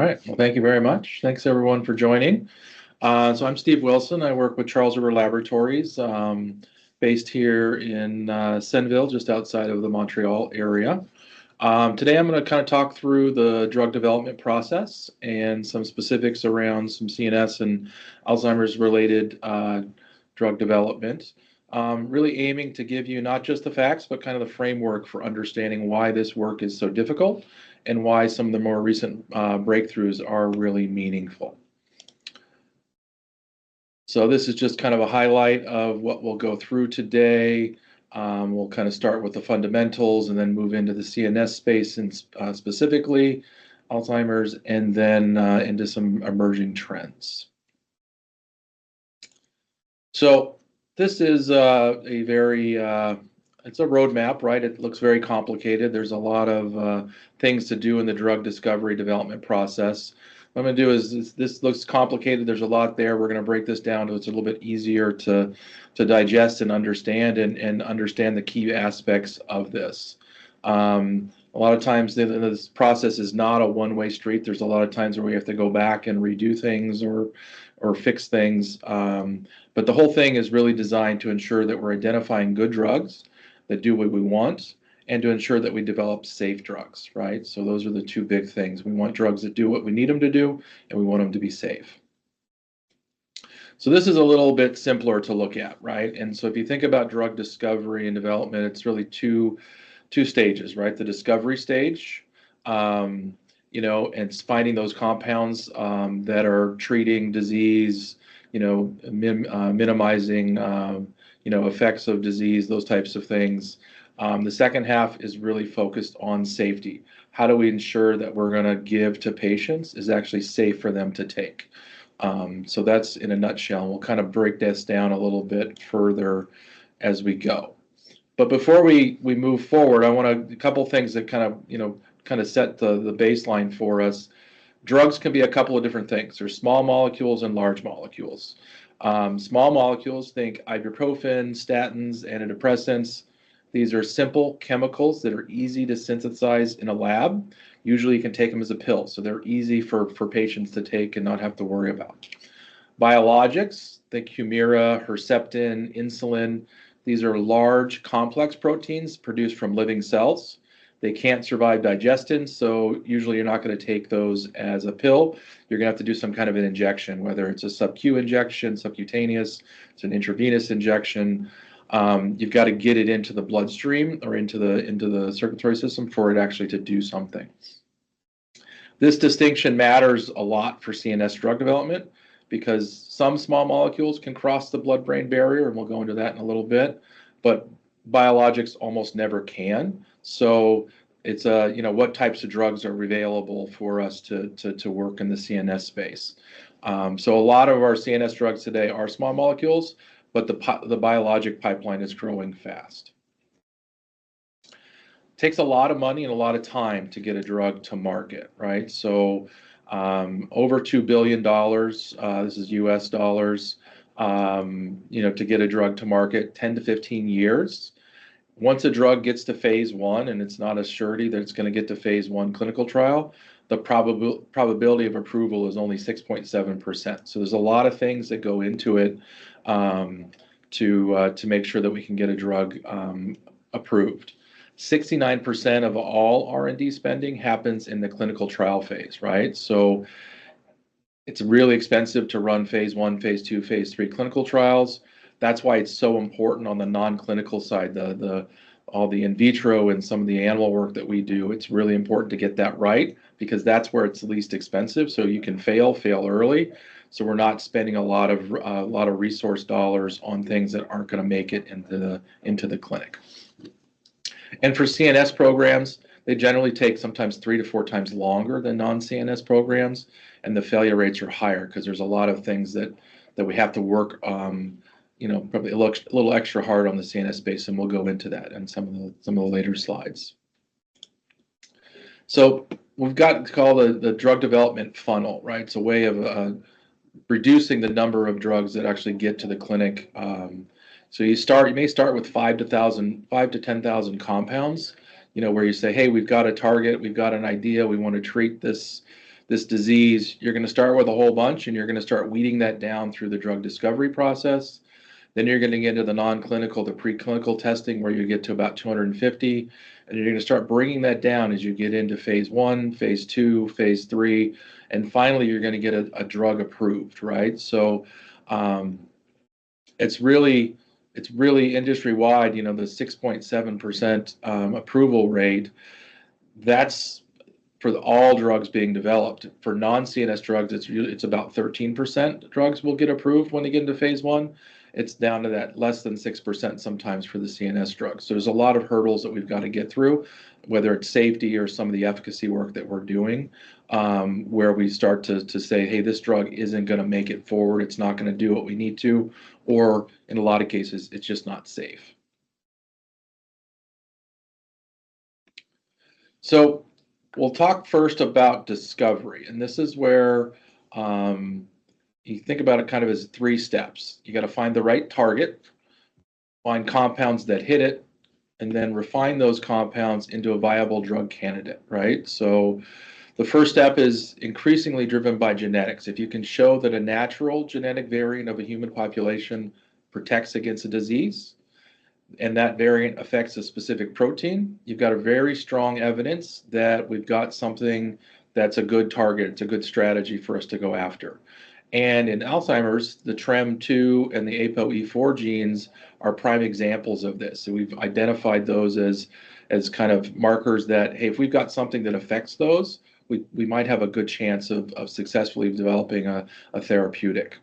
right. Well, thank you very much. Thanks everyone for joining. So I'm Steve Wilson. I work with Charles River Laboratories, based here in Senville, just outside of the Montreal area. Today I'm going to kind of talk through the drug development process and some specifics around some CNS and Alzheimer's related drug development. Really aiming to give you not just the facts, but kind of the framework for understanding why this work is so difficult and why some of the more recent breakthroughs are really meaningful. So this is just kind of a highlight of what we'll go through today. We'll kind of start with the fundamentals and then move into the CNS space and specifically Alzheimer's, and then into some emerging trends. So this is a very, it's a roadmap, right? It looks very complicated. There's a lot of things to do in the drug discovery development process. What I'm going to do is, this looks complicated. There's a lot there. We're going to break this down so it's a little bit easier to digest and understand understand the key aspects of this. A lot of times this process is not a one-way street. There's a lot of times where we have to go back and redo things or fix things. But the whole thing is really designed to ensure that we're identifying good drugs that do what we want, and to ensure that we develop safe drugs, right? So those are the two big things. We want drugs that do what we need them to do, and we want them to be safe. So this is a little bit simpler to look at, right? And so if you think about drug discovery and development, it's really two stages, right? The discovery stage, and it's finding those compounds that are treating disease, minimizing, effects of disease, those types of things. The second half is really focused on safety. How do we ensure that we're going to give to patients is actually safe for them to take? So that's in a nutshell. We'll kind of break this down a little bit further as we go. But before we move forward, I want a couple things that kind of set the baseline for us. Drugs can be a couple of different things. There's small molecules and large molecules. Small molecules, think ibuprofen, statins, antidepressants. These are simple chemicals that are easy to synthesize in a lab. Usually you can take them as a pill, so they're easy for patients to take and not have to worry about. Biologics, think Humira, Herceptin, insulin. These are large, complex proteins produced from living cells. They can't survive digestion, so usually you're not going to take those as a pill. You're going to have to do some kind of an injection, whether it's a sub-Q injection, subcutaneous, it's an intravenous injection. You've got to get it into the bloodstream or into the circulatory system for it actually to do something. This distinction matters a lot for CNS drug development because some small molecules can cross the blood-brain barrier, and we'll go into that in a little bit, but biologics almost never can. So it's what types of drugs are available for us to work in the CNS space. So a lot of our CNS drugs today are small molecules, but the biologic pipeline is growing fast. It takes a lot of money and a lot of time to get a drug to market, right? So over $2 billion, this is US dollars, to get a drug to market, 10 to 15 years. Once a drug gets to phase 1, and it's not a surety that it's going to get to phase 1 clinical trial, the probability of approval is only 6.7%. So there's a lot of things that go into it to make sure that we can get a drug approved. 69% of all R&D spending happens in the clinical trial phase, right? So it's really expensive to run phase 1, phase 2, phase 3 clinical trials. That's why it's so important on the non-clinical side, all the in vitro and some of the animal work that we do. It's really important to get that right because that's where it's least expensive. So you can fail early. So we're not spending a lot of resource dollars on things that aren't going to make it into the clinic. And for CNS programs, they generally take sometimes 3 to 4 times longer than non-CNS programs, and the failure rates are higher because there's a lot of things that we have to work probably a little extra hard on the CNS space, and we'll go into that in some of the later slides. So we've got called the drug development funnel, right? It's a way of reducing the number of drugs that actually get to the clinic. So you may start with 5 to 10,000 compounds, where you say, hey, we've got a target, we've got an idea, we want to treat this this disease, you're going to start with a whole bunch and you're going to start weeding that down through the drug discovery process. Then you're going to get into the non-clinical, the preclinical testing where you get to about 250, and you're going to start bringing that down as you get into phase 1, phase 2, phase 3, and finally you're going to get a drug approved, right? So it's really industry-wide, the 6.7% approval rate. That's for all drugs being developed. For non-CNS drugs, it's about 13% drugs will get approved when they get into phase 1. It's down to that less than 6% sometimes for the CNS drugs. So there's a lot of hurdles that we've got to get through, whether it's safety or some of the efficacy work that we're doing, where we start to say, hey, this drug isn't going to make it forward. It's not going to do what we need to, or in a lot of cases, it's just not safe. So we'll talk first about discovery, and this is where you think about it kind of as 3 steps. You got to find the right target, find compounds that hit it, and then refine those compounds into a viable drug candidate, right? So the first step is increasingly driven by genetics. If you can show that a natural genetic variant of a human population protects against a disease, and that variant affects a specific protein, you've got a very strong evidence that we've got something that's a good target. It's a good strategy for us to go after. And in Alzheimer's, the TREM2 and the ApoE4 genes are prime examples of this. So we've identified those as kind of markers that, hey, if we've got something that affects those, we might have a good chance of successfully developing a therapeutic.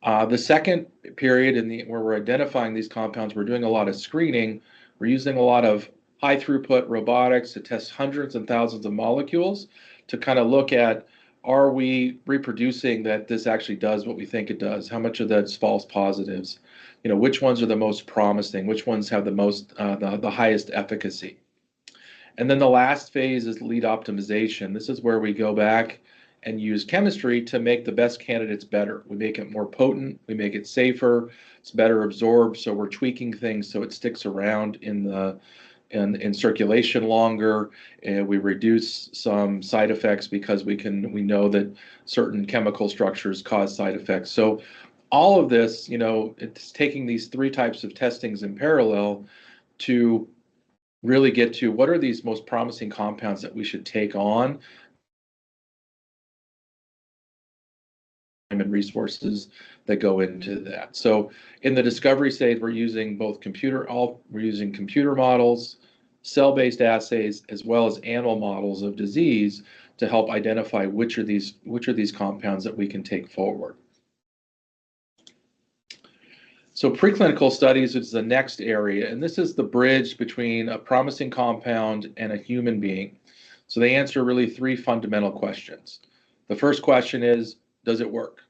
The second period where we're identifying these compounds, we're doing a lot of screening. We're using a lot of high throughput robotics to test hundreds and thousands of molecules to kind of look at, are we reproducing that this actually does what we think it does? How much of that's false positives? Which ones are the most promising? Which ones have the most, the highest efficacy? And then the last phase is lead optimization. This is where we go back and use chemistry to make the best candidates better. We make it more potent, we make it safer, it's better absorbed, so we're tweaking things so it sticks around in circulation longer, and we reduce some side effects because we know that certain chemical structures cause side effects. So all of this, it's taking these 3 types of testings in parallel to really get to what are these most promising compounds that we should take on, and resources that go into that. So in the discovery stage, we're using computer models, cell-based assays, as well as animal models of disease to help identify which are these compounds that we can take forward. So preclinical studies is the next area, and this is the bridge between a promising compound and a human being. So they answer really 3 fundamental questions. The first question is, does it work?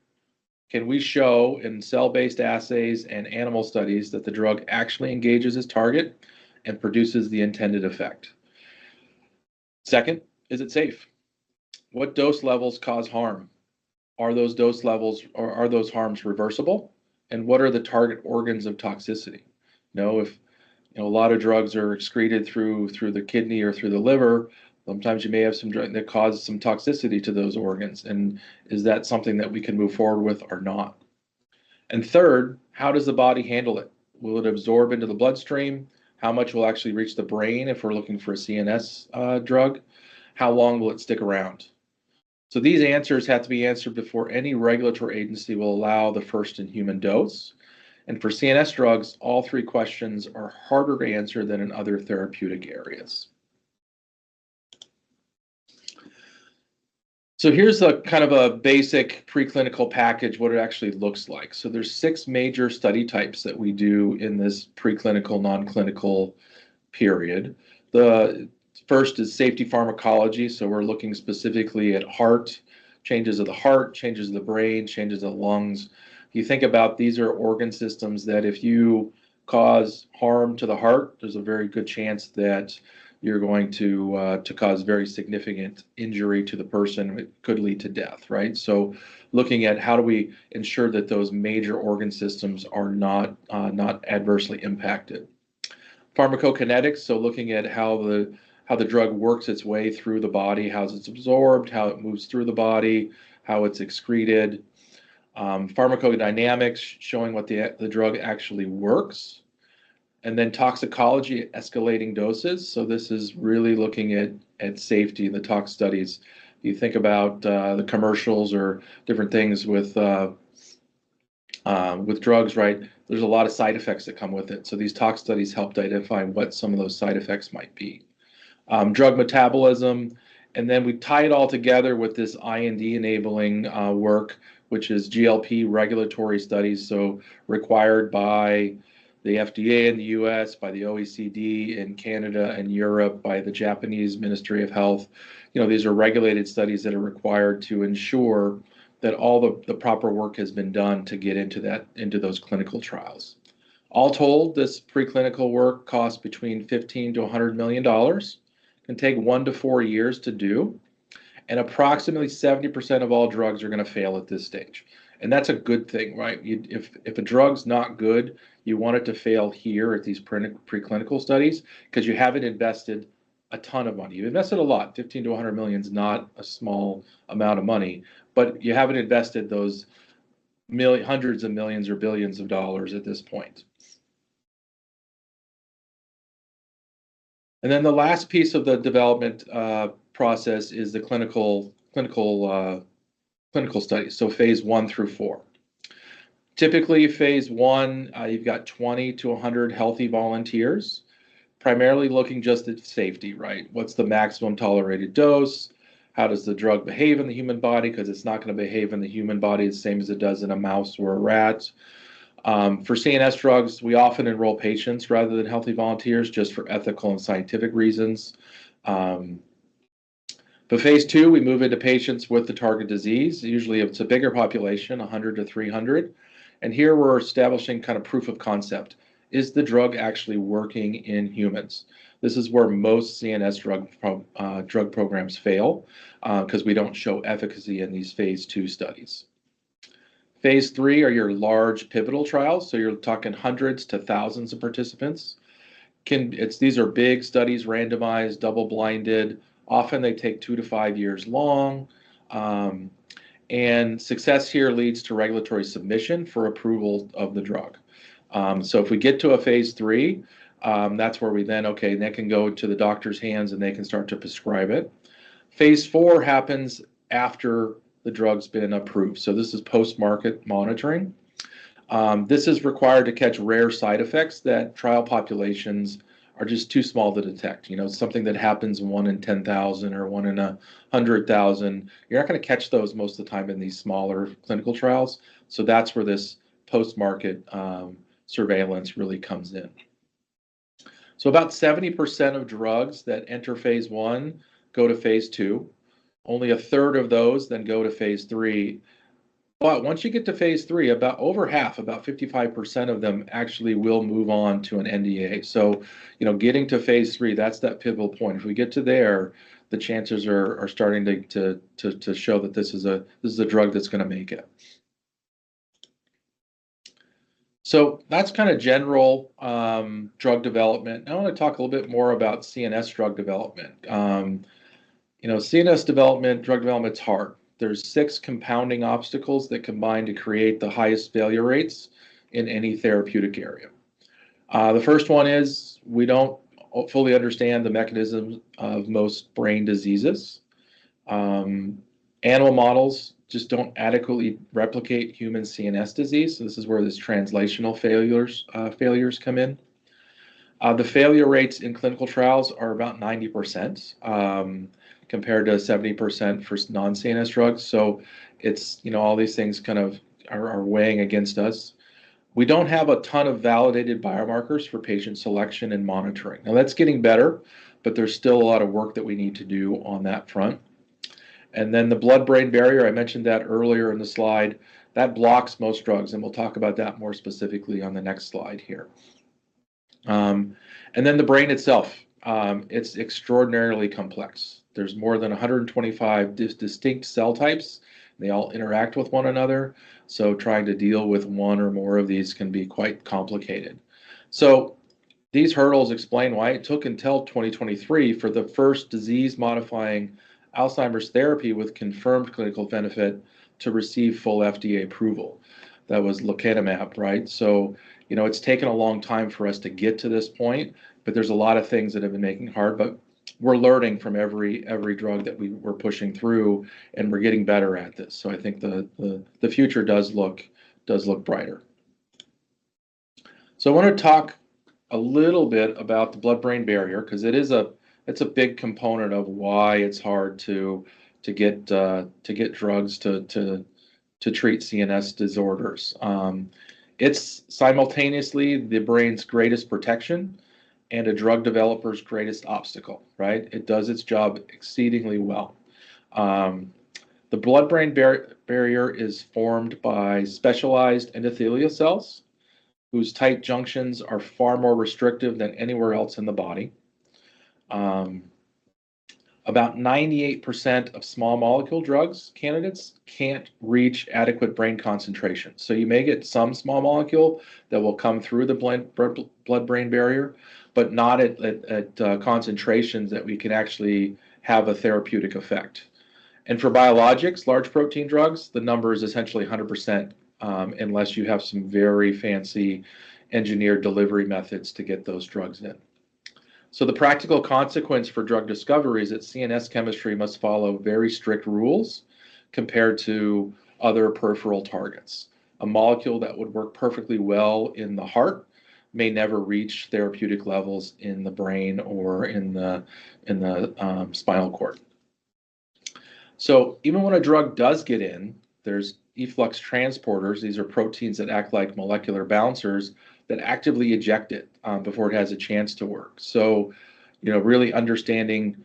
Can we show in cell-based assays and animal studies that the drug actually engages its target and produces the intended effect? Second, is it safe? What dose levels cause harm? Are those dose levels, or are those harms reversible? And what are the target organs of toxicity? If a lot of drugs are excreted through the kidney or through the liver, sometimes you may have some drug that causes some toxicity to those organs. And is that something that we can move forward with or not? And third, how does the body handle it? Will it absorb into the bloodstream? How much will actually reach the brain if we're looking for a CNS drug? How long will it stick around? So these answers have to be answered before any regulatory agency will allow the first in human dose. And for CNS drugs, all 3 questions are harder to answer than in other therapeutic areas. So here's a kind of a basic preclinical package, what it actually looks like. So there's 6 major study types that we do in this preclinical, non-clinical period. The first is safety pharmacology. So we're looking specifically at changes of the heart, changes of the brain, changes of the lungs. You think about these are organ systems that if you cause harm to the heart, there's a very good chance that you're going to cause very significant injury to the person. It could lead to death, right? So looking at how do we ensure that those major organ systems are not adversely impacted. Pharmacokinetics, so looking at how how the drug works its way through the body, how it's absorbed, how it moves through the body, how it's excreted. Pharmacodynamics, showing what the drug actually works. And then toxicology at escalating doses. So this is really looking at safety in the tox studies. You think about the commercials or different things with drugs, right? There's a lot of side effects that come with it. So these tox studies helped identify what some of those side effects might be. Drug metabolism, and then we tie it all together with this IND enabling work, which is GLP regulatory studies, so required by the FDA in the US, by the OECD in Canada and Europe, by the Japanese Ministry of Health. These are regulated studies that are required to ensure that all the proper work has been done to get into those clinical trials. All told, this preclinical work costs between $15 to $100 million, can take 1 to 4 years to do, and approximately 70% of all drugs are going to fail at this stage. And that's a good thing, right? If a drug's not good, you want it to fail here at these preclinical studies because you haven't invested a ton of money. You've invested a lot. 15 to 100 million is not a small amount of money, but you haven't invested those hundreds of millions or billions of dollars at this point. And then the last piece of the development process is the clinical studies, so phase 1 through 4. Typically, phase 1, you've got 20 to 100 healthy volunteers, primarily looking just at safety, right? What's the maximum tolerated dose? How does the drug behave in the human body? Because it's not going to behave in the human body the same as it does in a mouse or a rat. For CNS drugs, we often enroll patients rather than healthy volunteers just for ethical and scientific reasons. But phase 2, we move into patients with the target disease. Usually it's a bigger population, 100 to 300. And here we're establishing kind of proof of concept. Is the drug actually working in humans? This is where most CNS drug programs fail because we don't show efficacy in these phase 2 studies. Phase 3 are your large pivotal trials, so you're talking hundreds to thousands of participants. These are big studies, randomized, double-blinded. Often they take 2 to 5 years long, and success here leads to regulatory submission for approval of the drug. So if we get to a phase 3, that's where we then can go to the doctor's hands and they can start to prescribe it. Phase 4 happens after the drug's been approved. So this is post-market monitoring. This is required to catch rare side effects that trial populations are just too small to detect. Something that happens 1 in 10,000 or 1 in 100,000. You're not going to catch those most of the time in these smaller clinical trials. So that's where this post-market surveillance really comes in. So about 70% of drugs that enter phase 1 go to phase 2. Only a third of those then go to phase 3. But once you get to phase 3, about over half, about 55% of them actually will move on to an NDA. So, getting to phase 3, that's that pivotal point. If we get to there, the chances are starting to show that this is a drug that's going to make it. So that's kind of general drug development. I want to talk a little bit more about CNS drug development. CNS drug development's hard. There's 6 compounding obstacles that combine to create the highest failure rates in any therapeutic area. The first one is we don't fully understand the mechanisms of most brain diseases. Animal models just don't adequately replicate human CNS disease. So this is where this translational failures come in. The failure rates in clinical trials are about 90%. Compared to 70% for non-CNS drugs. So it's, all these things kind of are weighing against us. We don't have a ton of validated biomarkers for patient selection and monitoring. Now that's getting better, but there's still a lot of work that we need to do on that front. And then the blood-brain barrier, I mentioned that earlier in the slide, that blocks most drugs, and we'll talk about that more specifically on the next slide here. And then the brain itself, it's extraordinarily complex. There's more than 125 distinct cell types. They all interact with one another. So trying to deal with one or more of these can be quite complicated. So These hurdles explain why it took until 2023 for the first disease-modifying Alzheimer's therapy with confirmed clinical benefit to receive full FDA approval. That was lecanemab, right? So, it's taken a long time for us to get to this point, but there's a lot of things that have been making it hard. But we're learning from every drug that we're pushing through, and we're getting better at this. So I think the future does look brighter. So I want to talk a little bit about the blood-brain barrier because it's a big component of why it's hard to get drugs to treat CNS disorders. It's simultaneously the brain's greatest protection and a drug developer's greatest obstacle, right? It does its job exceedingly well. The blood-brain barrier is formed by specialized endothelial cells whose tight junctions are far more restrictive than anywhere else in the body. About 98% of small molecule drugs candidates can't reach adequate brain concentration. So you may get some small molecule that will come through the blood-brain barrier, but not at concentrations that we can actually have a therapeutic effect. And for biologics, large protein drugs, the number is essentially 100%, unless you have some very fancy engineered delivery methods to get those drugs in. So the practical consequence for drug discovery is that CNS chemistry must follow very strict rules compared to other peripheral targets. A molecule that would work perfectly well in the heart may never reach therapeutic levels in the brain or in the spinal cord. So even when a drug does get in, there's efflux transporters. These are proteins that act like molecular bouncers that actively eject it before it has a chance to work. So, really understanding,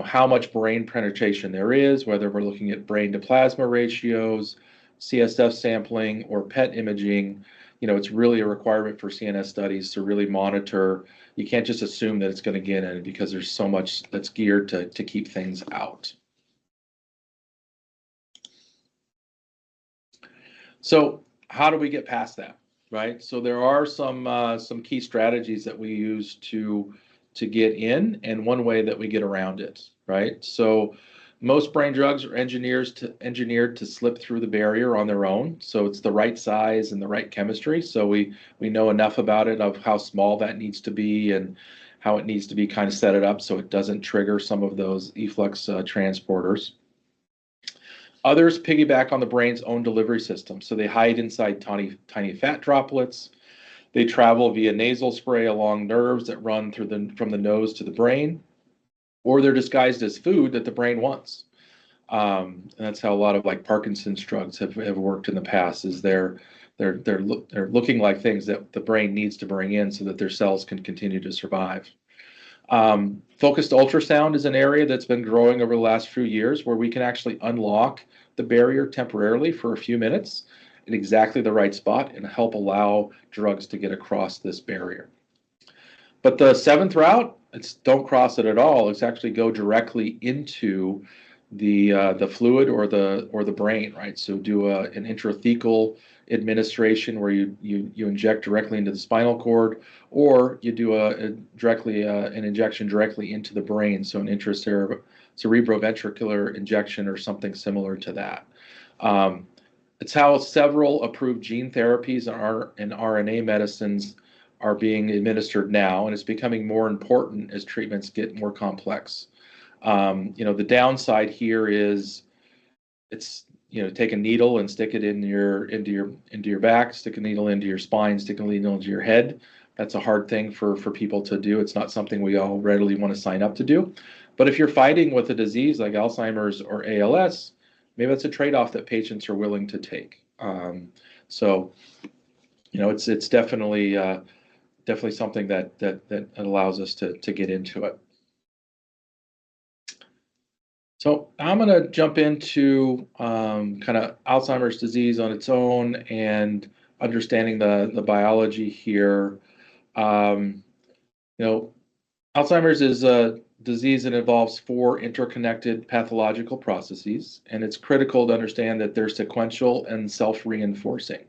how much brain penetration there is, whether we're looking at brain to plasma ratios, CSF sampling, or PET imaging, it's really a requirement for CNS studies to really monitor. You can't just assume that it's going to get in because there's so much that's geared to keep things out. So how do we get past that, right? So there are some key strategies that we use to get in, and one way that we get around it, right? So most brain drugs are engineered to slip through the barrier on their own. So it's the right size and the right chemistry. So we know enough about it of how small that needs to be and how it needs to be kind of set it up so it doesn't trigger some of those efflux transporters. Others piggyback on the brain's own delivery system. So they hide inside tiny fat droplets. They travel via nasal spray along nerves that run from the nose to the brain, or they're disguised as food that the brain wants. And that's how a lot of like Parkinson's drugs have worked in the past. Is they're looking like things that the brain needs to bring in so that their cells can continue to survive. Focused ultrasound is an area that's been growing over the last few years where we can actually unlock the barrier temporarily for a few minutes in exactly the right spot and help allow drugs to get across this barrier. But the seventh route, it's don't cross it at all. It's actually go directly into the fluid or the brain, right? So do an intrathecal administration where you inject directly into the spinal cord, or you do an injection directly into the brain, so an cerebroventricular injection or something similar to that. It's how several approved gene therapies and RNA medicines are being administered now, and it's becoming more important as treatments get more complex. The downside here is it's take a needle and stick it into your back, stick a needle into your spine, stick a needle into your head. That's a hard thing for people to do. It's not something we all readily want to sign up to do. But if you're fighting with a disease like Alzheimer's or ALS, maybe that's a trade-off that patients are willing to take. It's definitely something that allows us to get into it. So I'm going to jump into kind of Alzheimer's disease on its own and understanding the biology here. Alzheimer's is a disease that involves 4 interconnected pathological processes, and it's critical to understand that they're sequential and self-reinforcing.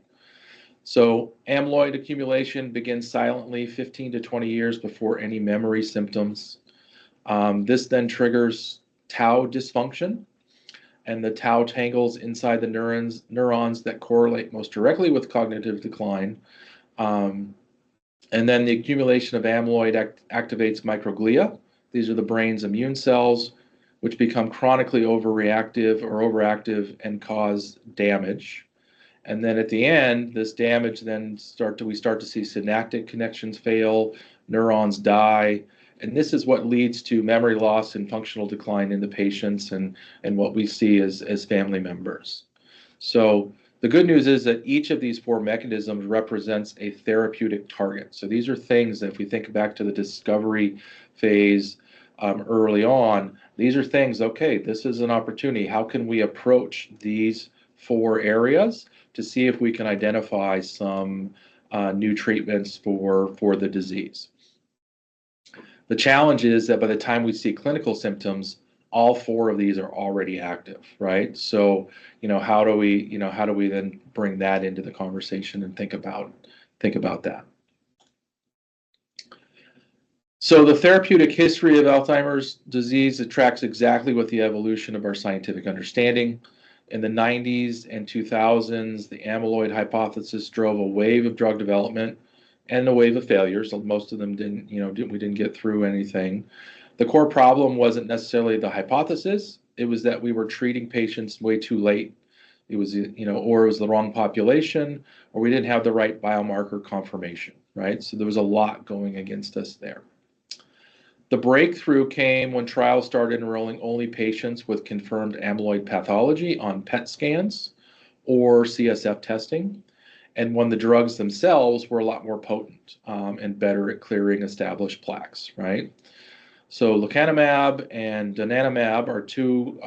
So amyloid accumulation begins silently 15 to 20 years before any memory symptoms. This then triggers tau dysfunction, and the tau tangles inside the neurons that correlate most directly with cognitive decline. Um, and then the accumulation of amyloid activates microglia. These are the brain's immune cells, which become chronically overreactive or overactive and cause damage. And then at the end, this damage then we start to see synaptic connections fail, neurons die, and this is what leads to memory loss and functional decline in the patients and what we see as family members. So the good news is that each of these four mechanisms represents a therapeutic target. So these are things that if we think back to the discovery phase early on, these are things, okay, this is an opportunity. How can we approach these four areas to see if we can identify some new treatments for the disease? The challenge is that by the time we see clinical symptoms, all four of these are already active, right? So, how do we then bring that into the conversation and think about that? So the therapeutic history of Alzheimer's disease, it tracks exactly with the evolution of our scientific understanding. In the 90s and 2000s, the amyloid hypothesis drove a wave of drug development and a wave of failures. Most of them we didn't get through anything. The core problem wasn't necessarily the hypothesis. It was that we were treating patients way too late. It was, or it was the wrong population, or we didn't have the right biomarker confirmation, right? So there was a lot going against us there. The breakthrough came when trials started enrolling only patients with confirmed amyloid pathology on PET scans or CSF testing, and when the drugs themselves were a lot more potent and better at clearing established plaques, right? So lecanemab and donanemab are two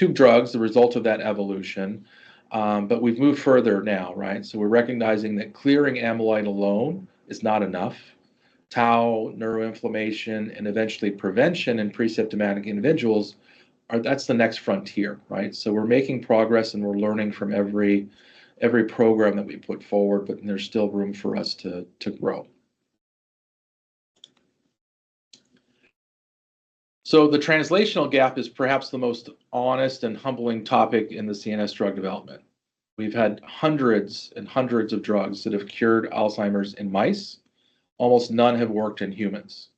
drugs, the result of that evolution, but we've moved further now, right? So we're recognizing that clearing amyloid alone is not enough. Tau, neuroinflammation, and eventually prevention in pre-symptomatic individuals that's the next frontier, right? So we're making progress and we're learning from every program that we put forward, but there's still room for us to grow. So the translational gap is perhaps the most honest and humbling topic in the CNS drug development. We've had hundreds and hundreds of drugs that have cured Alzheimer's in mice. Almost none have worked in humans,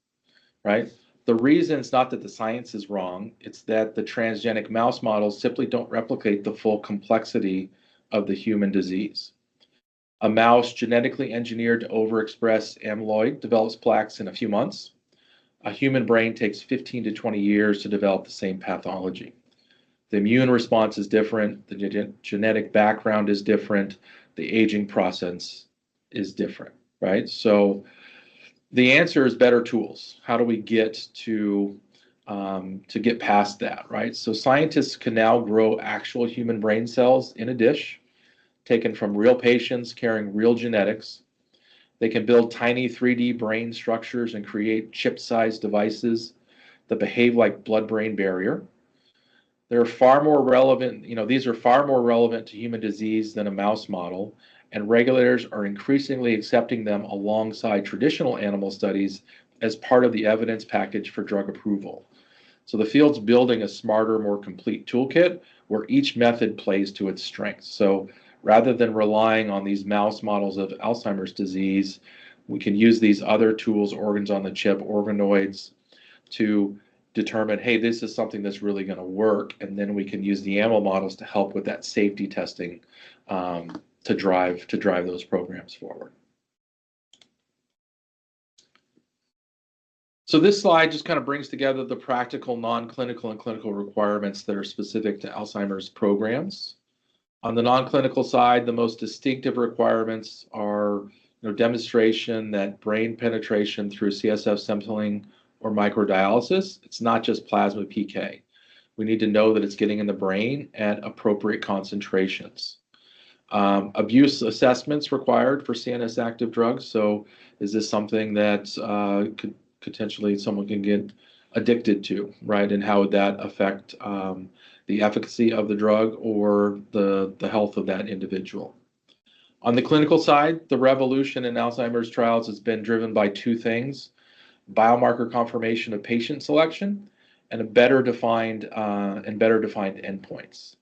right? The reason it's not that the science is wrong, it's that the transgenic mouse models simply don't replicate the full complexity of the human disease. A mouse genetically engineered to overexpress amyloid develops plaques in a few months. A human brain takes 15 to 20 years to develop the same pathology. The immune response is different, the genetic background is different, the aging process is different, right? So the answer is better tools. How do we get to get past that, right? So scientists can now grow actual human brain cells in a dish, taken from real patients carrying real genetics. They can build tiny 3D brain structures and create chip-sized devices that behave like blood-brain barrier. They're far more relevant, these are far more relevant to human disease than a mouse model, and regulators are increasingly accepting them alongside traditional animal studies as part of the evidence package for drug approval. So the field's building a smarter, more complete toolkit where each method plays to its strengths. So rather than relying on these mouse models of Alzheimer's disease, we can use these other tools, organs on the chip, organoids, to determine, hey, this is something that's really going to work, and then we can use the animal models to help with that safety testing to drive those programs forward. So this slide just kind of brings together the practical, non-clinical, and clinical requirements that are specific to Alzheimer's programs. On the non-clinical side, the most distinctive requirements are demonstration that brain penetration through CSF sampling or microdialysis, it's not just plasma PK. We need to know that it's getting in the brain at appropriate concentrations. Abuse assessments required for CNS active drugs. So is this something that could potentially someone can get addicted to, right? And how would that affect the efficacy of the drug or the health of that individual? On the clinical side, the revolution in Alzheimer's trials has been driven by two things: biomarker confirmation of patient selection and a better defined endpoints.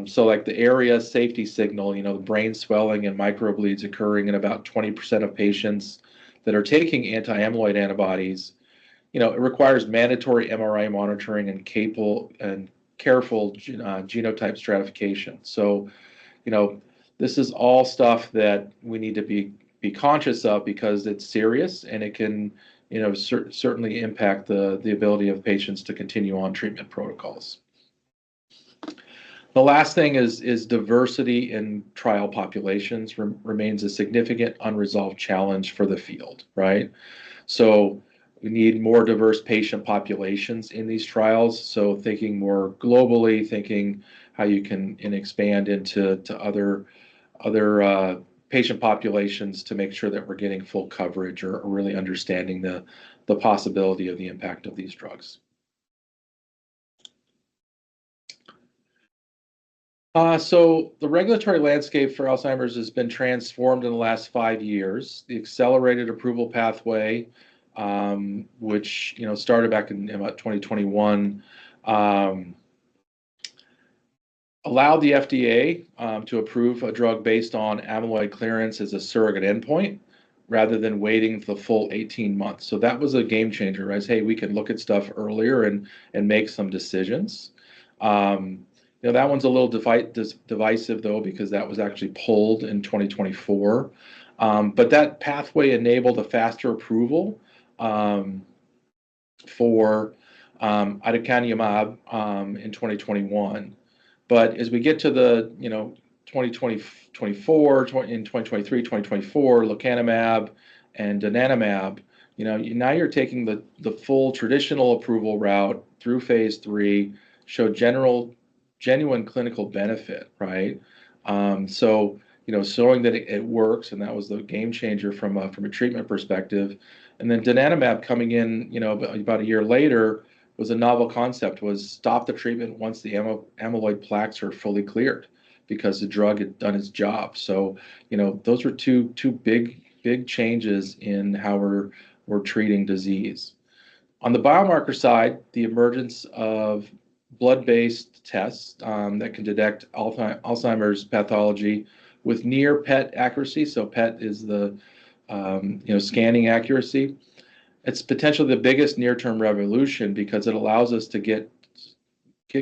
So like the area safety signal, the brain swelling and microbleeds occurring in about 20% of patients that are taking anti-amyloid antibodies, it requires mandatory MRI monitoring and careful genotype stratification. So, this is all stuff that we need to be conscious of because it's serious and it can, certainly impact the ability of patients to continue on treatment protocols. The last thing is diversity in trial populations remains a significant unresolved challenge for the field, right? So we need more diverse patient populations in these trials. So thinking more globally, thinking how you can expand into other patient populations to make sure that we're getting full coverage or really understanding the possibility of the impact of these drugs. So the regulatory landscape for Alzheimer's has been transformed in the last 5 years. The accelerated approval pathway, which started back in about 2021, allowed the FDA to approve a drug based on amyloid clearance as a surrogate endpoint rather than waiting the full 18 months. So that was a game changer, right? Hey, we can look at stuff earlier and make some decisions. That one's a little divisive, though, because that was actually pulled in 2024. But that pathway enabled a faster approval for aducanumab in 2021. But as we get to the 2024, in 2023, 2024, lecanemab and donanemab, now you're taking the full traditional approval route through phase 3, show genuine clinical benefit, right? So showing that it works, and that was the game changer from a treatment perspective. And then donanemab coming in, about a year later, was a novel concept, was stop the treatment once the amyloid plaques are fully cleared because the drug had done its job. So, those were two big changes in how we're treating disease. On the biomarker side, the emergence of blood-based tests that can detect Alzheimer's pathology with near PET accuracy. So PET is the scanning accuracy. It's potentially the biggest near-term revolution because it allows us to get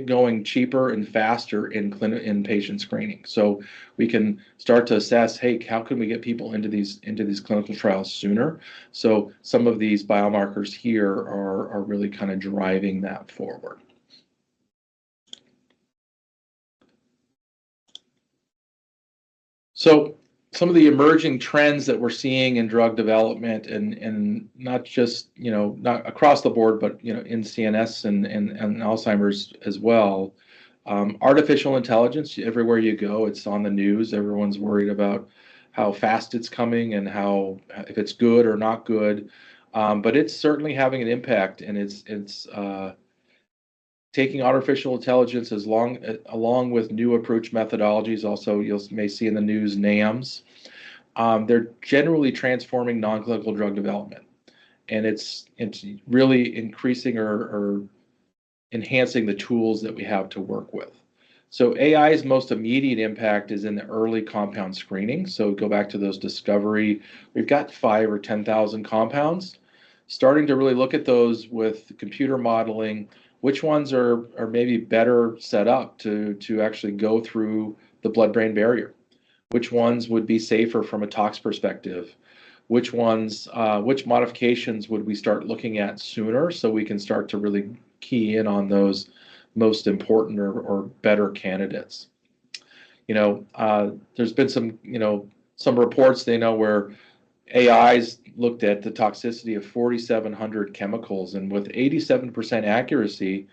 going cheaper and faster in patient screening. So we can start to assess, hey, how can we get people into these clinical trials sooner? So some of these biomarkers here are really kind of driving that forward. So some of the emerging trends that we're seeing in drug development and not just, not across the board, but, in CNS and Alzheimer's as well. Artificial intelligence, everywhere you go, it's on the news. Everyone's worried about how fast it's coming and if it's good or not good. But it's certainly having an impact, and it's taking artificial intelligence along with new approach methodologies. Also, you may see in the news NAMs. They're generally transforming non-clinical drug development, and it's really increasing or enhancing the tools that we have to work with. So AI's most immediate impact is in the early compound screening. So go back to those discovery. We've got 5,000 or 10,000 compounds. Starting to really look at those with computer modeling, which ones are maybe better set up to actually go through the blood-brain barrier? Which ones would be safer from a tox perspective? Which modifications would we start looking at sooner so we can start to really key in on those most important or better candidates? There's been some reports where AI's looked at the toxicity of 4,700 chemicals, and with 87% accuracy,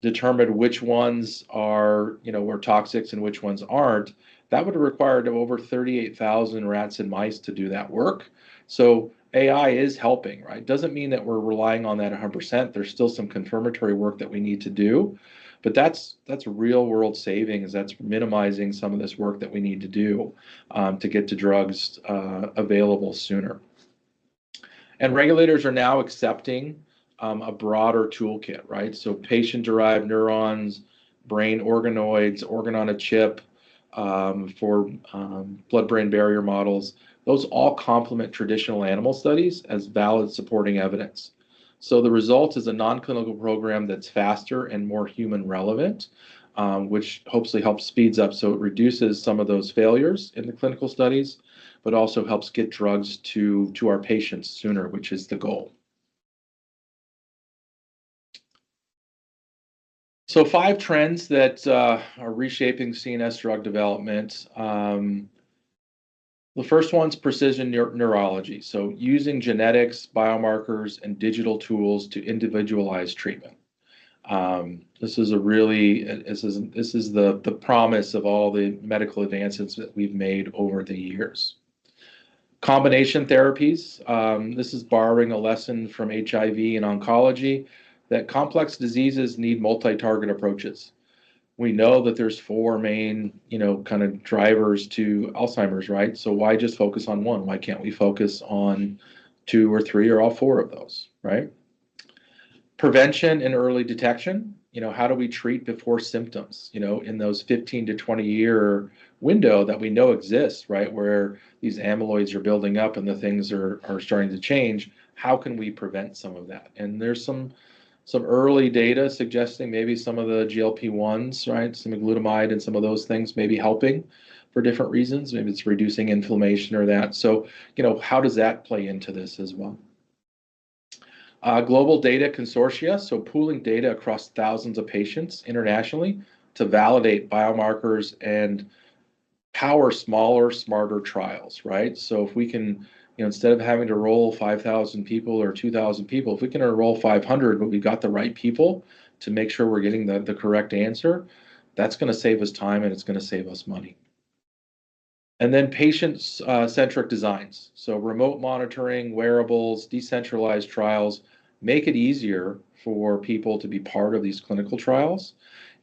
determined which ones are toxics and which ones aren't. That would have required over 38,000 rats and mice to do that work. So AI is helping, right? Doesn't mean that we're relying on that 100%. There's still some confirmatory work that we need to do. But that's real world savings. That's minimizing some of this work that we need to do to get to drugs available sooner. And regulators are now accepting a broader toolkit, right? So patient-derived neurons, brain organoids, organ on a chip for blood-brain barrier models. Those all complement traditional animal studies as valid supporting evidence. So the result is a non-clinical program that's faster and more human relevant, which hopefully helps speeds up. So it reduces some of those failures in the clinical studies, but also helps get drugs to our patients sooner, which is the goal. So 5 trends that are reshaping CNS drug development. The first one's precision neurology. So using genetics, biomarkers, and digital tools to individualize treatment. This is the promise of all the medical advances that we've made over the years. Combination therapies. This is borrowing a lesson from HIV and oncology that complex diseases need multi-target approaches. We know that there's 4 main, kind of drivers to Alzheimer's, right? So why just focus on one? Why can't we focus on 2 or 3 or all 4 of those, right? Prevention and early detection. How do we treat before symptoms, in those 15 to 20 year window that we know exists, right? Where these amyloids are building up and the things are starting to change. How can we prevent some of that? And there's some early data suggesting maybe some of the GLP-1s, right? Semaglutide and some of those things may be helping for different reasons. Maybe it's reducing inflammation or that. So, how does that play into this as well? Global data consortia, so pooling data across thousands of patients internationally to validate biomarkers and power smaller, smarter trials, right? So if we can, instead of having to enroll 5,000 people or 2,000 people, if we can enroll 500, but we've got the right people to make sure we're getting the correct answer, that's going to save us time and it's going to save us money. And then patient-centric designs. So remote monitoring, wearables, decentralized trials make it easier for people to be part of these clinical trials.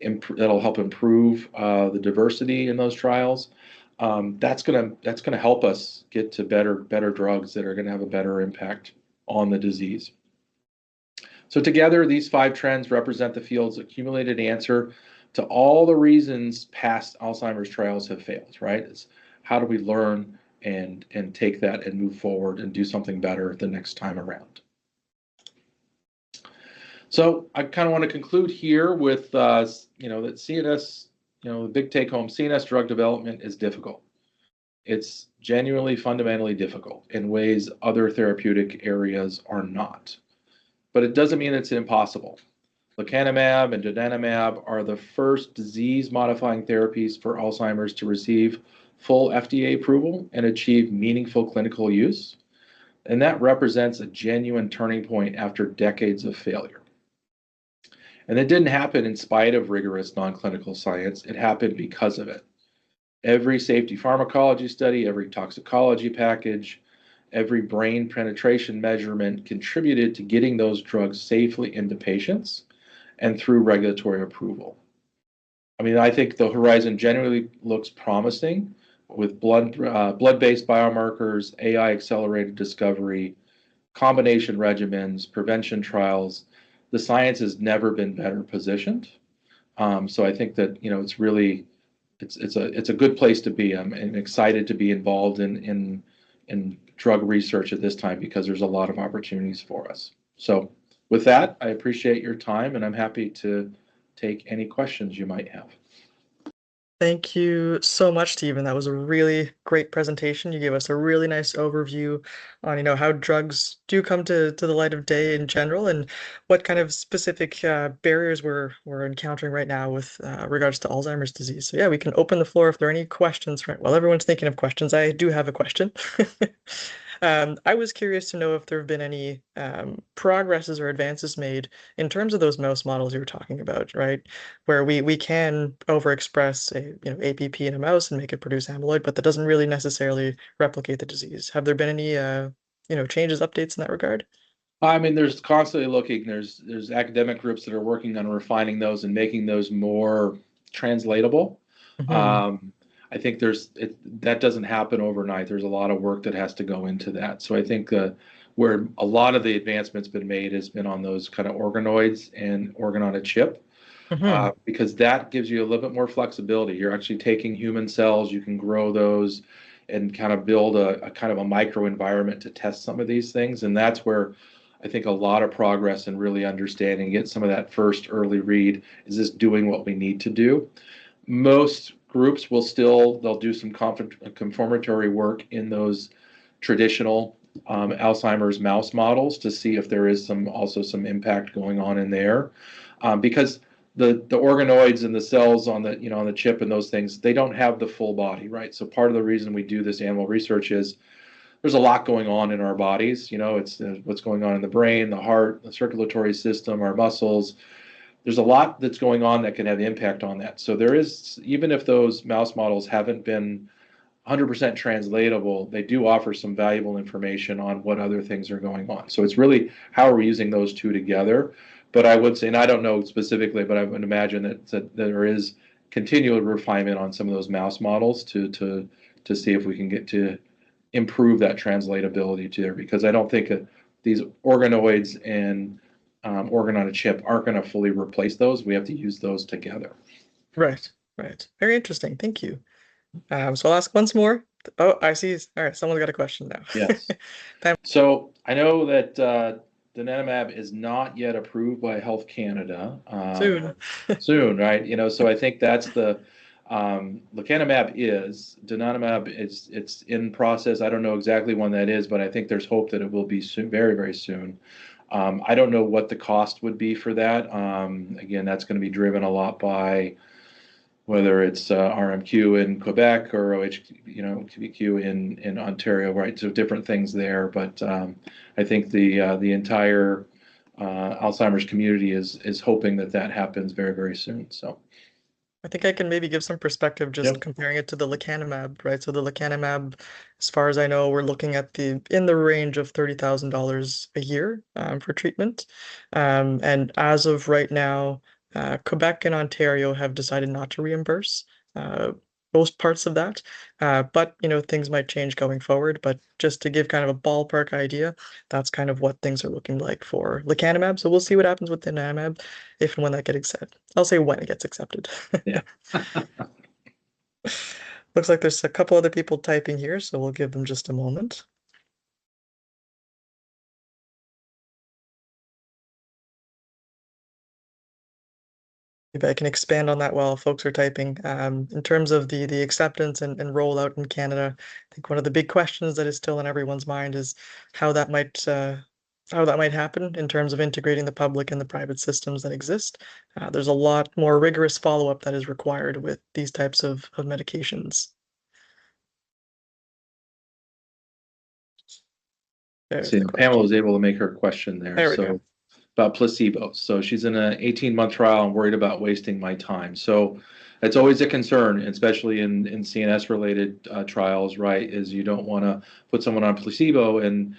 That'll help improve the diversity in those trials. That's gonna help us get to better drugs that are gonna have a better impact on the disease. So together, these 5 trends represent the field's accumulated answer to all the reasons past Alzheimer's trials have failed, right? It's how do we learn and take that and move forward and do something better the next time around. So I kind of want to conclude here with, that CNS, the big take home, CNS drug development is difficult. It's genuinely, fundamentally difficult in ways other therapeutic areas are not. But it doesn't mean it's impossible. Lecanemab and donanemab are the first disease-modifying therapies for Alzheimer's to receive full FDA approval and achieve meaningful clinical use. And that represents a genuine turning point after decades of failure. And it didn't happen in spite of rigorous non-clinical science. It happened because of it. Every safety pharmacology study, every toxicology package, every brain penetration measurement contributed to getting those drugs safely into patients and through regulatory approval. I mean, I think the horizon generally looks promising with blood-based biomarkers, AI-accelerated discovery, combination regimens, prevention trials. The science has never been better positioned. So I think that it's a good place to be. I'm excited to be involved in drug research at this time because there's a lot of opportunities for us. So with that, I appreciate your time and I'm happy to take any questions you might have. Thank you so much, Stephen. That was a really great presentation. You gave us a really nice overview on, how drugs do come to the light of day in general, and what kind of specific barriers we're encountering right now with regards to Alzheimer's disease. So yeah, we can open the floor if there are any questions. Right? While everyone's thinking of questions, I do have a question. I was curious to know if there have been any progresses or advances made in terms of those mouse models you were talking about, right? Where we can overexpress APP in a mouse and make it produce amyloid, but that doesn't really necessarily replicate the disease. Have there been any changes, updates in that regard? I mean, there's constantly looking. There's academic groups that are working on refining those and making those more translatable. Hmm. Um, I think that doesn't happen overnight. There's a lot of work that has to go into that. So I think where a lot of the advancement's been made has been on those kind of organoids and organ on a chip, Hmm. because that gives you a little bit more flexibility. You're actually taking human cells, you can grow those and kind of build a kind of a micro environment to test some of these things. And that's where I think a lot of progress in really understanding, get some of that first early read. Is this doing what we need to do? Most groups they'll do some confirmatory work in those traditional Alzheimer's mouse models to see if there is also some impact going on in there, because the organoids and the cells on the chip and those things, they don't have the full body, right? So part of the reason we do this animal research is there's a lot going on in our bodies. It's what's going on in the brain, the heart, the circulatory system, our muscles. There's a lot that's going on that can have impact on that. So there is, even if those mouse models haven't been 100% translatable, they do offer some valuable information on what other things are going on. So it's really how are we using those two together. But I would say, and I don't know specifically, but I would imagine that there is continual refinement on some of those mouse models to see if we can get to improve that translatability to there, because I don't think these organoids and organ on a chip aren't going to fully replace those. We have to use those together. Right, right. Very interesting. Thank you. So I'll ask once more. Oh, I see. All right, someone's got a question now. Yes. Time So I know that donanemab is not yet approved by Health Canada. soon. Soon, right? So I think that's the lecanemab is donanemab. It's in process. I don't know exactly when that is, but I think there's hope that it will be soon, very, very soon. I don't know what the cost would be for that. Again, that's going to be driven a lot by whether it's RMQ in Quebec or QBQ in Ontario, right? So different things there, but I think the entire Alzheimer's community is hoping that happens very, very soon. So, I think I can maybe give some perspective just yep, comparing it to the lecanemab, right? So the lecanemab, as far as I know, we're looking at the in the range of $30,000 a year for treatment. And as of right now, Quebec and Ontario have decided not to reimburse uh, most parts of that. But things might change going forward. But just to give kind of a ballpark idea, that's kind of what things are looking like for lecanemab. So we'll see what happens with donanemab if and when that gets accepted. I'll say when it gets accepted. yeah, Looks like there's a couple other people typing here, so we'll give them just a moment. Maybe I can expand on that while folks are typing. In terms of the acceptance and rollout in Canada, I think one of the big questions that is still in everyone's mind is how that might happen in terms of integrating the public and the private systems that exist. There's a lot more rigorous follow-up that is required with these types of medications. There's see, the Pamela question. was able to make her question there. There we go. So about placebo. So she's in an 18-month trial and worried about wasting my time. So it's always a concern, especially in CNS related trials, right? Is you don't want to put someone on placebo and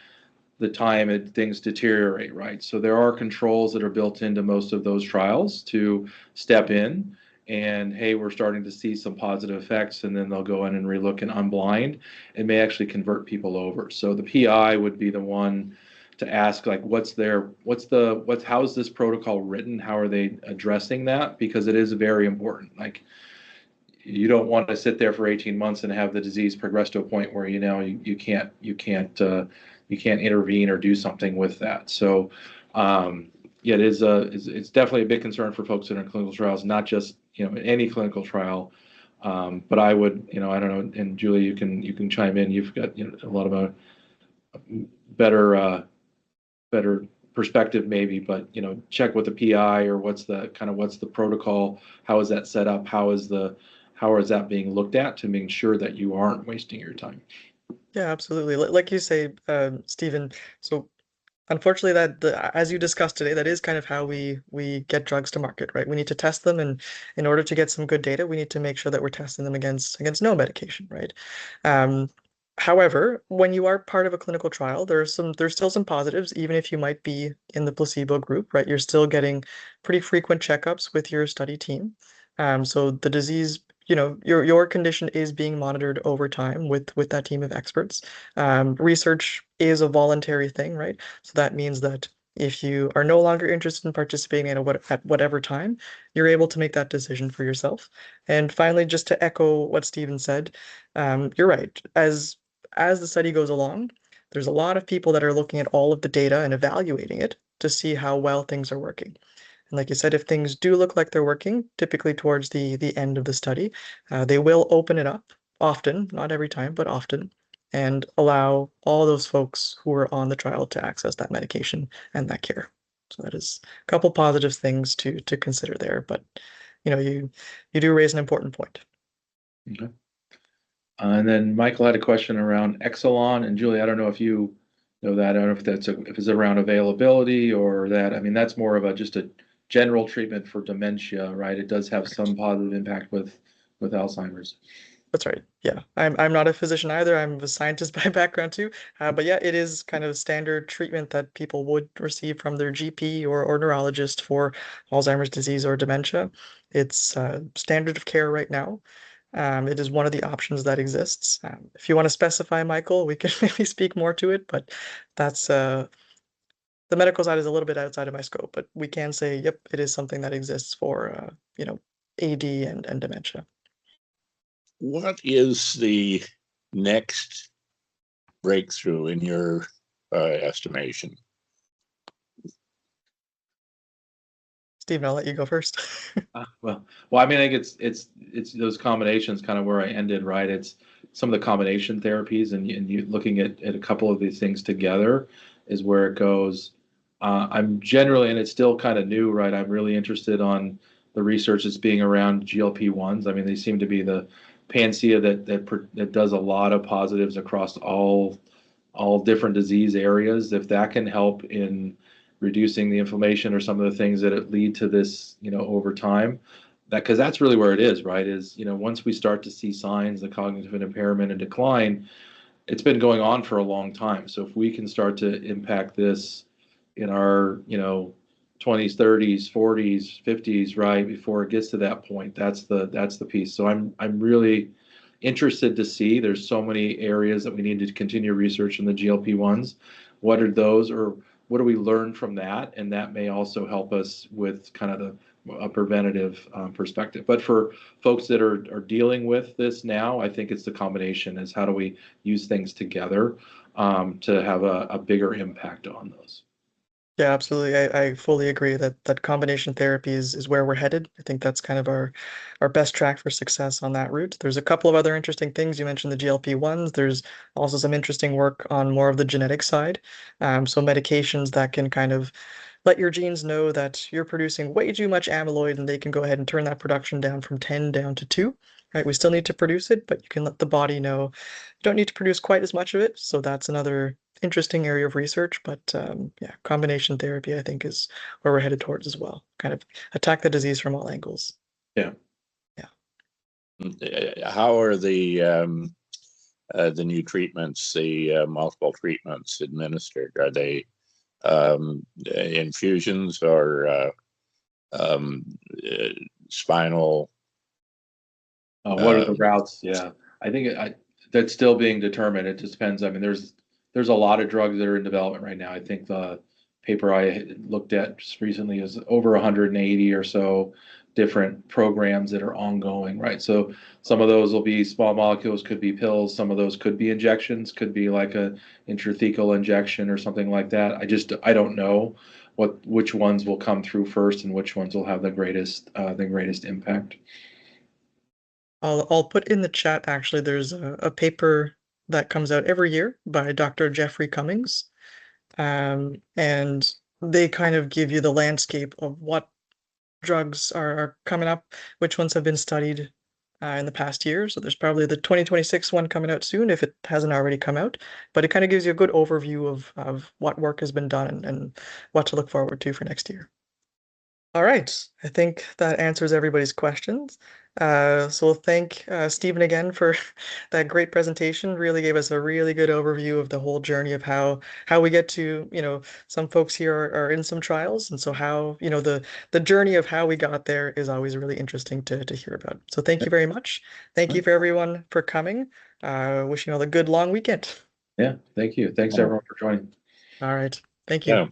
the time things deteriorate, right? So there are controls that are built into most of those trials to step in and, hey, we're starting to see some positive effects, and then they'll go in and relook and unblind and may actually convert people over. So the PI would be the one to ask, like, how is this protocol written? How are they addressing that? Because it is very important. Like, you don't want to sit there for 18 months and have the disease progress to a point where you can't intervene or do something with that. So yeah, it's definitely a big concern for folks that are in clinical trials, not just in any clinical trial. But I would, I don't know, and Julie, you can chime in. You've got a lot of a better perspective maybe, but check with the PI or what's the protocol, how is that set up, how is that being looked at to make sure that you aren't wasting your time. Yeah, absolutely. Like you say, Stephen, so unfortunately as you discussed today, that is kind of how we get drugs to market, right? We need to test them, and in order to get some good data, we need to make sure that we're testing them against no medication, right? Um, However, when you are part of a clinical trial, there's still some positives, even if you might be in the placebo group, right? You're still getting pretty frequent checkups with your study team. So the disease, your condition is being monitored over time with that team of experts. Research is a voluntary thing, right? So that means that if you are no longer interested in participating at whatever time, you're able to make that decision for yourself. And finally, just to echo what Stephen said, you're right. As the study goes along, there's a lot of people that are looking at all of the data and evaluating it to see how well things are working. And like you said, if things do look like they're working, typically towards the end of the study, they will open it up often, not every time, but often, and allow all those folks who are on the trial to access that medication and that care. So that is a couple positive things to consider there. But you do raise an important point. Okay. And then Michael had a question around Exelon, and Julie, I don't know if you know that. I don't know if if it's around availability or that. I mean, that's more of just a general treatment for dementia, right? It does have some positive impact with Alzheimer's. That's right. Yeah. I'm not a physician either. I'm a scientist by background too. But yeah, it is kind of standard treatment that people would receive from their GP or neurologist for Alzheimer's disease or dementia. It's standard of care right now. It is one of the options that exists. If you want to specify, Michael, we can maybe speak more to it, but that's the medical side is a little bit outside of my scope, but we can say, yep, it is something that exists for AD and dementia. What is the next breakthrough in your estimation? Stephen, I'll let you go first. Well, I mean, I think it's those combinations kind of where I ended, right? It's some of the combination therapies, and you looking at a couple of these things together is where it goes. I'm generally, and it's still kind of new, right? I'm really interested on the research that's being around GLP-1s. I mean, they seem to be the panacea that does a lot of positives across all different disease areas. If that can help in reducing the inflammation or some of the things that it lead to this, over time, because that's really where it is, right? Is, once we start to see signs of cognitive impairment and decline, it's been going on for a long time. So if we can start to impact this in our, 20s, 30s, 40s, 50s, right, before it gets to that point, that's the piece. So I'm really interested to see. There's so many areas that we need to continue research in the GLP-1s. What are those, or what do we learn from that? And that may also help us with kind of a preventative perspective. But for folks that are dealing with this now, I think it's the combination is how do we use things together to have a bigger impact on those. Yeah, absolutely. I fully agree that combination therapy is where we're headed. I think that's kind of our best track for success on that route. There's a couple of other interesting things. You mentioned the GLP-1s. There's also some interesting work on more of the genetic side. So medications that can kind of let your genes know that you're producing way too much amyloid, and they can go ahead and turn that production down from 10 down to 2. Right? We still need to produce it, but you can let the body know you don't need to produce quite as much of it. So that's another interesting area of research, but yeah, combination therapy I think is where we're headed towards as well. Kind of attack the disease from all angles. Yeah. Yeah. How are the new treatments, the multiple treatments administered? Are they infusions or um, spinal? What are the routes? Yeah, I think that's still being determined. It just depends. I mean, there's a lot of drugs that are in development right now. I think the paper I looked at just recently is over 180 or so different programs that are ongoing, right? So some of those will be small molecules, could be pills. Some of those could be injections, could be like a intrathecal injection or something like that. I don't know which ones will come through first and which ones will have the greatest impact. I'll put in the chat actually there's a paper that comes out every year by Dr. Jeffrey Cummings. And they kind of give you the landscape of what drugs are coming up, which ones have been studied in the past year. So there's probably the 2026 one coming out soon if it hasn't already come out. But it kind of gives you a good overview of what work has been done and what to look forward to for next year. All right, I think that answers everybody's questions. So we'll thank Stephen again for that great presentation. Really gave us a really good overview of the whole journey of how we get to, some folks here are in some trials, and so how, the journey of how we got there is always really interesting to hear about. So thank you very much. Thank you for everyone for coming. Wishing you all a good long weekend. Yeah, thank you. Thanks everyone for joining. All right. Thank you. Yeah.